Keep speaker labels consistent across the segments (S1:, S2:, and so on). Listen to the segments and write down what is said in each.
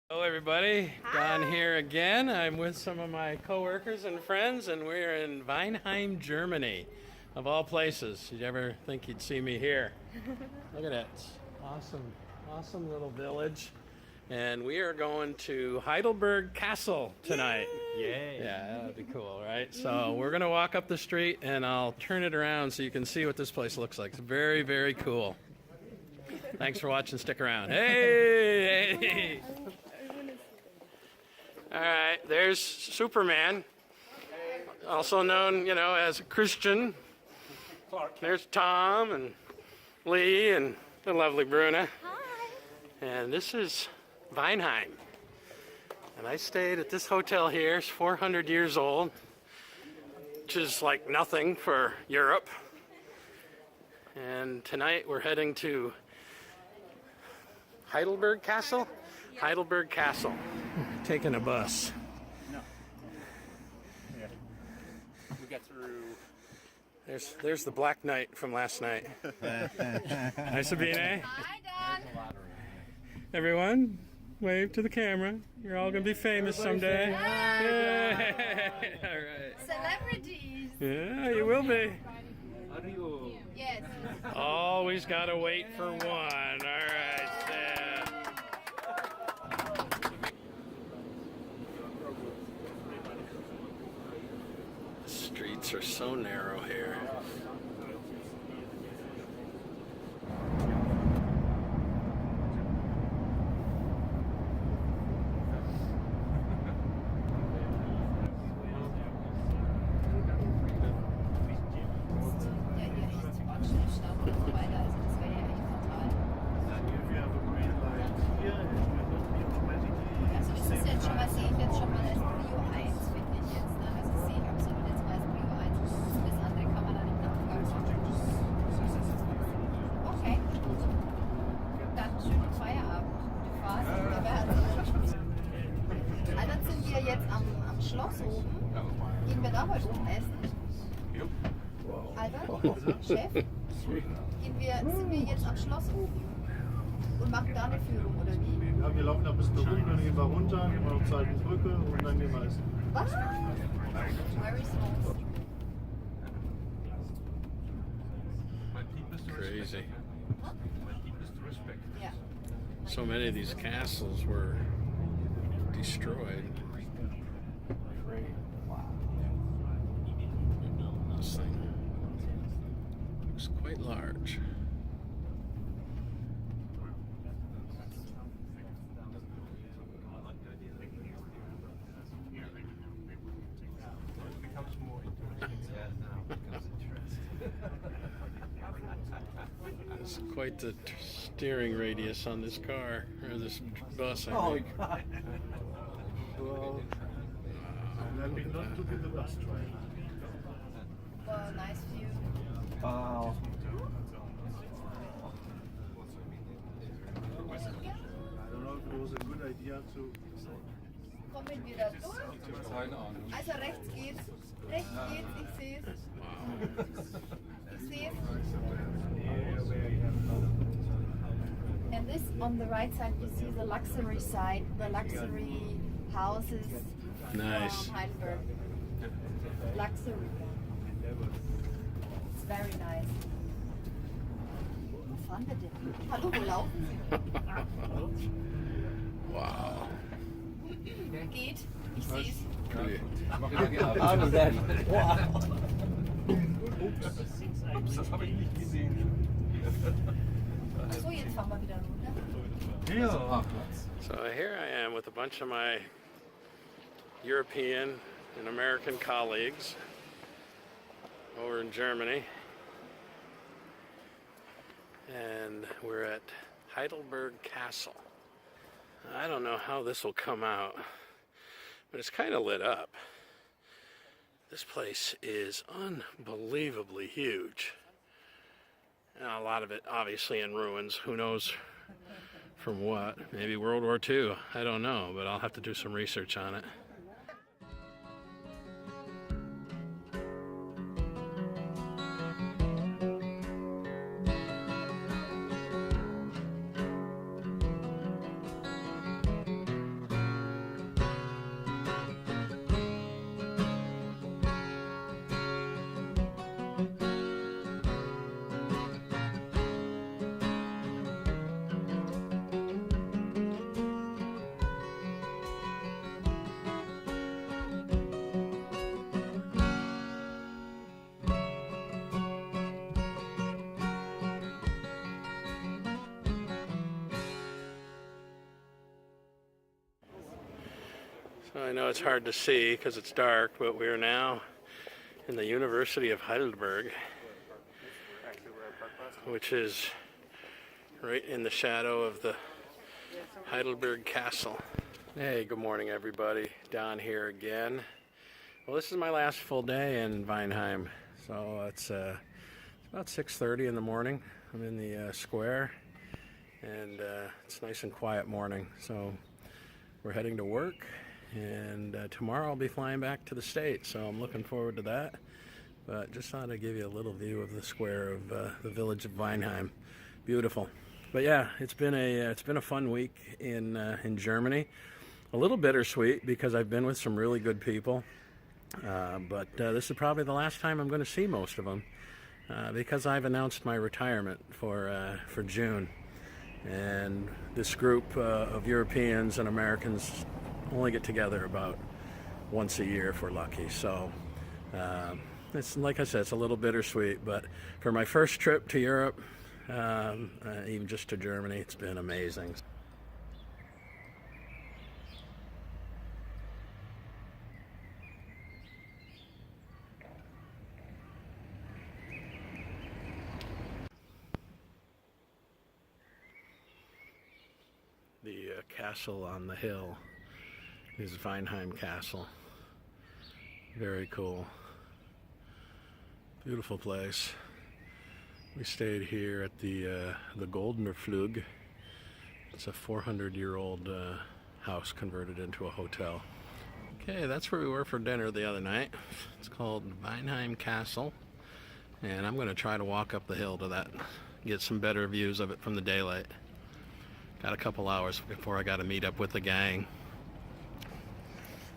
S1: Hello everybody,
S2: Hi.
S1: Don here again. I'm with some of my coworkers and friends and we're in Weinheim, Germany. Of all places. Did you ever think you'd see me here? Look at that. Awesome little village. And we are going to Heidelberg Castle tonight.
S3: Yay!
S1: Yeah, that'd be cool, right? So we're gonna walk up the street and I'll turn it around so you can see what this place looks like. It's very, very cool. Thanks for watching. Stick around. Hey! All right, there's Superman, also known, as Christian. There's Tom and Lee and the lovely Bruna.
S2: Hi.
S1: And this is Weinheim. And I stayed at this hotel here. It's 400 years old, which is like nothing for Europe. And tonight we're heading to Heidelberg Castle?
S2: Yeah.
S1: Heidelberg Castle. Taking a bus.
S3: No. Yeah. We got through.
S1: There's the Black Knight from last night. Hi, Sabine.
S2: Hi, Don.
S1: Everyone, wave to the camera. You're all going to be famous someday. Yay. All right.
S2: Celebrities.
S1: Yeah, you will be.
S2: Yes.
S1: Always got to wait for one. All right, Sam. The streets are so narrow here.
S2: Ja, hier echt Bahnsteigstau und so weiter. Also das wäre ja echt fatal. Also das ist jetzt schon mal, sehe ich jetzt schon mal als Prio 1, finde ich jetzt. Ne? Also das sehe ich absolut jetzt mal als Prio 1. Das andere kann man dann im Nachgang machen. Okay. Dann schönen Feierabend. Gute Fahrt. Wir werden. Also dann sind wir jetzt am Schloss oben. Gehen wir da heute oben essen? Albert, Chef, sind wir jetzt am Schloss oben und machen da eine Führung oder wie?
S4: Ja, wir laufen da bis zur Brücke, dann gehen wir runter, gehen wir auf die Brücke und dann gehen wir essen.
S2: Was? Very small.
S1: Crazy.
S2: Ja.
S1: So many of these castles were destroyed. This thing looks quite large. It's quite the steering radius on this car, or this bus, I think.
S3: God!
S4: Well, let me not to get the bus driver.
S2: Well, nice view.
S3: Wow!
S4: I don't know if it was a good idea to.
S2: Kommen wir da durch?
S3: Keine Ahnung.
S2: Also rechts geht's. Rechts geht's, ich sehe es. Ich sehe es. And this on the right side you see the luxury side, the luxury houses
S1: Nice.
S2: from Heidelberg. Luxury. It's very nice. Wo fahren wir denn? Hallo, wo laufen Sie?
S1: Wow.
S2: Geht. Ich sehe es.
S1: Pretty.
S3: How was that? Wow! Ups, das habe ich nicht gesehen.
S2: Achso, jetzt fahren wir wieder runter.
S3: Ja.
S1: So here I am with a bunch of my European and American colleagues over in Germany. And we're at Heidelberg Castle. I don't know how this will come out, but it's kind of lit up. This place is unbelievably huge. And a lot of it obviously in ruins. Who knows from what? Maybe World War II. I don't know, but I'll have to do some research on it. I know it's hard to see because it's dark, but we're now in the University of Heidelberg, which is right in the shadow of the Heidelberg Castle. Hey, good morning everybody. Don here again. Well, this is my last full day in Weinheim. So it's about 6:30 in the morning. I'm in the square, and it's a nice and quiet morning. So we're heading to work, and tomorrow I'll be flying back to the States. So I'm looking forward to that. But just thought I'd give you a little view of the square of the village of Weinheim. Beautiful. But yeah, it's been a fun week in Germany. A little bittersweet because I've been with some really good people, but this is probably the last time I'm going to see most of them because I've announced my retirement for June, and this group of Europeans and Americans only get together about once a year if we're lucky. So it's, like I said, it's a little bittersweet, but for my first trip to Europe, even just to Germany, it's been amazing. The castle on the hill is Weinheim Castle. Very cool. Beautiful place. We stayed here at the Goldener Flug. It's a 400-year-old house converted into a hotel. Okay, that's where we were for dinner the other night. It's called Weinheim Castle, and I'm going to try to walk up the hill to that, get some better views of it from the daylight. Got a couple hours before I got to meet up with the gang.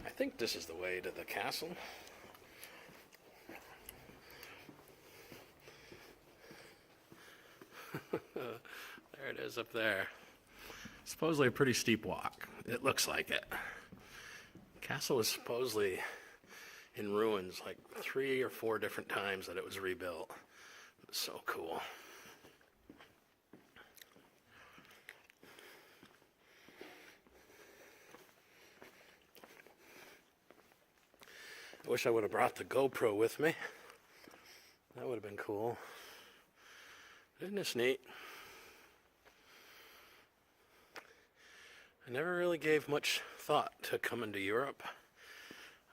S1: I think this is the way to the castle. There it is up there. Supposedly a pretty steep walk. It looks like it. The castle was supposedly in ruins like 3 or 4 different times that it was rebuilt. It was so cool. I wish I would have brought the GoPro with me. That would have been cool. Isn't this neat? I never really gave much thought to coming to Europe.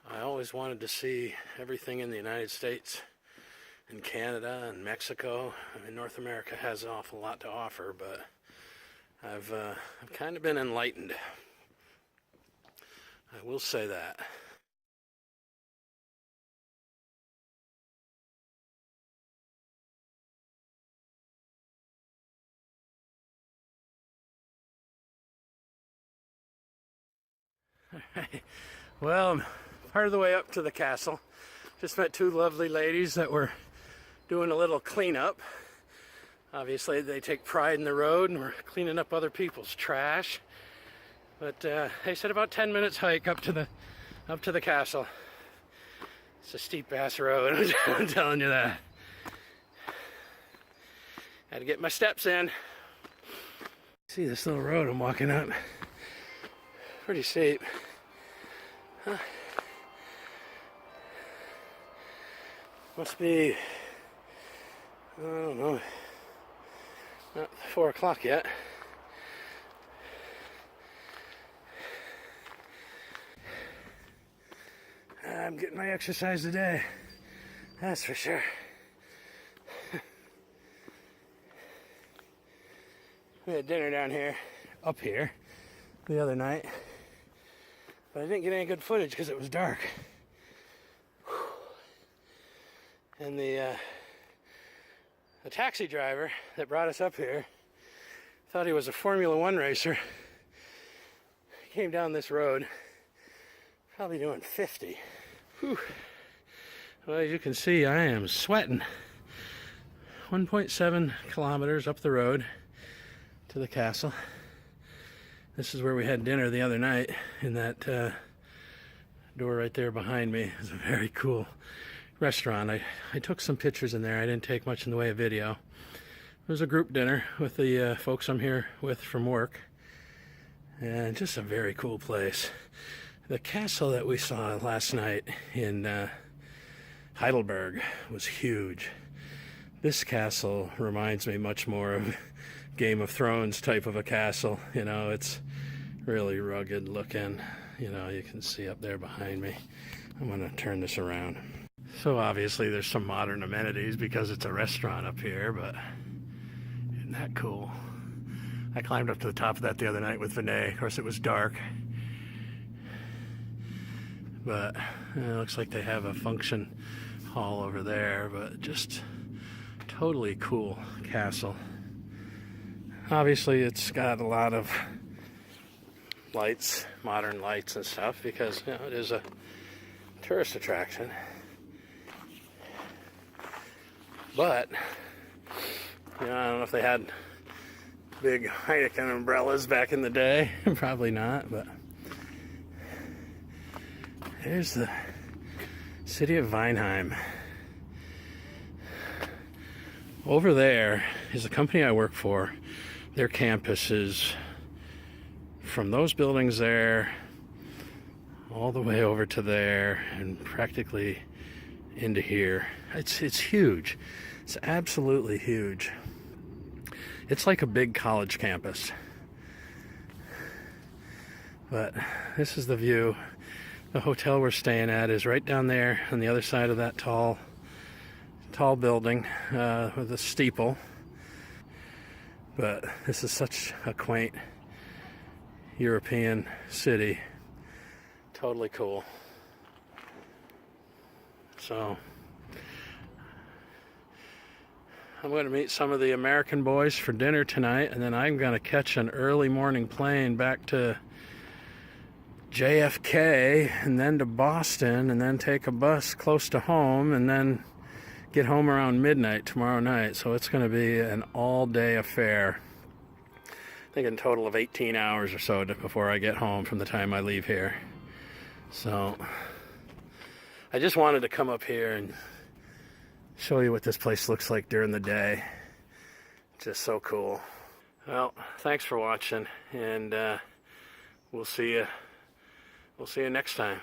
S1: I always wanted to see everything in the United States and Canada and Mexico. I mean, North America has an awful lot to offer, but I've kind of been enlightened. I will say that. Alright, well, I'm part of the way up to the castle. Just met 2 lovely ladies that were doing a little cleanup. Obviously they take pride in the road and we're cleaning up other people's trash. But they said about 10 minutes hike up to the castle. It's a steep ass road, I'm telling you that. Had to get my steps in. See this little road I'm walking up? Pretty steep. Huh. Must be, I don't know, not 4 o'clock yet. I'm getting my exercise today, that's for sure. We had dinner down here, up here, the other night. But I didn't get any good footage because it was dark. And the taxi driver that brought us up here thought he was a Formula One racer. He came down this road, probably doing 50. Whew. Well, as you can see, I am sweating. 1.7 kilometers up the road to the castle. This is where we had dinner the other night, in that door right there behind me. It's a very cool restaurant. I took some pictures in there. I didn't take much in the way of video. It was a group dinner with the folks I'm here with from work. And just a very cool place. The castle that we saw last night in Heidelberg was huge. This castle reminds me much more of Game of Thrones type of a castle. You know, it's really rugged looking. You know, you can see up there behind me. I'm going to turn this around. So obviously there's some modern amenities because it's a restaurant up here, but isn't that cool? I climbed up to the top of that the other night with Vinay. Of course, it was dark. But it looks like they have a function hall over there, but just totally cool castle. Obviously, it's got a lot of lights, modern lights and stuff, because you know, it is a tourist attraction. But you know, I don't know if they had big Heineken umbrellas back in the day. Probably not, but here's the city of Weinheim. Over there is the company I work for. Their campus is from those buildings there all the way over to there and practically into here. It's huge. It's absolutely huge. It's like a big college campus. But this is the view. The hotel we're staying at is right down there on the other side of that tall building with a steeple. But this is such a quaint European city. Totally cool. So I'm going to meet some of the American boys for dinner tonight, and then I'm going to catch an early morning plane back to JFK and then to Boston, and then take a bus close to home, and then get home around midnight tomorrow night. So it's going to be an all-day affair. I think a total of 18 hours or so before I get home from the time I leave here. So I just wanted to come up here and show you what this place looks like during the day. Just so cool. Well, thanks for watching, and we'll see you next time.